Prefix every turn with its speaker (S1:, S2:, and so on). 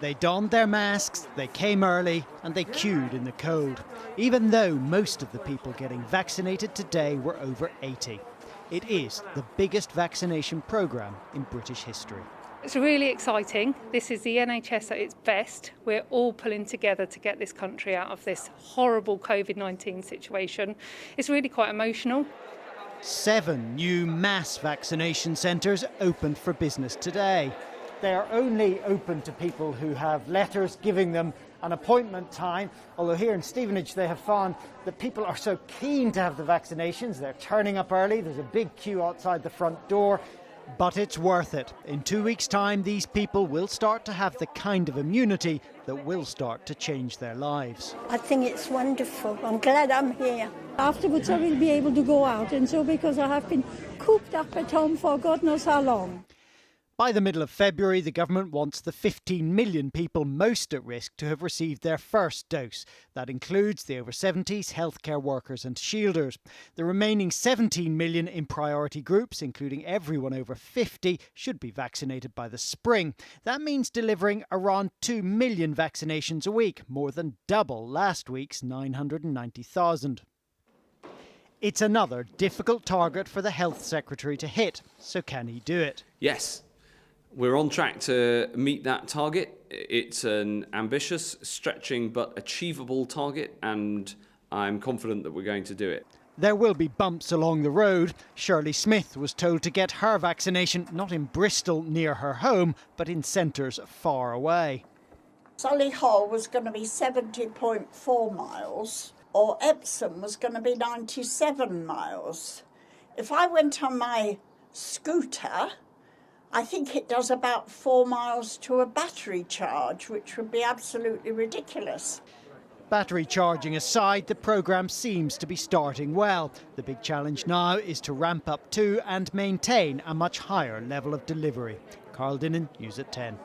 S1: They donned their masks, they came early and they queued in the cold, even though most of the people getting vaccinated today were over 80. It is the biggest vaccination programme in British history.
S2: It's really exciting. This is the NHS at its best. We're all pulling together to get this country out of this horrible COVID-19 situation. It's really quite emotional.
S1: 7 new mass vaccination centres opened for business today. They are only open to people who have letters giving them an appointment time, although here in Stevenage they have found that people are so keen to have the vaccinations, they're turning up early, there's a big queue outside the front door. But it's worth it. In 2 weeks' time, these people will start to have the kind of immunity that will start to change their lives.
S3: I think it's wonderful. I'm glad I'm here.
S4: Afterwards I will be able to go out, and so because I have been cooped up at home for God knows how long.
S1: By the middle of February, the government wants the 15 million people most at risk to have received their first dose. That includes the over 70s, healthcare workers and shielders. The remaining 17 million in priority groups, including everyone over 50, should be vaccinated by the spring. That means delivering around 2 million vaccinations a week, more than double last week's 990,000. It's another difficult target for the Health Secretary to hit, so can he do it?
S5: Yes. We're on track to meet that target. It's an ambitious, stretching but achievable target, and I'm confident that we're going to do it.
S1: There will be bumps along the road. Shirley Smith was told to get her vaccination not in Bristol near her home, but in centres far away.
S3: Solihull was going to be 70.4 miles, or Epsom was going to be 97 miles. If I went on my scooter, I think it does about 4 miles to a battery charge, which would be absolutely ridiculous.
S1: Battery charging aside, the programme seems to be starting well. The big challenge now is to ramp up to and maintain a much higher level of delivery. Carl Dinnan, News at 10.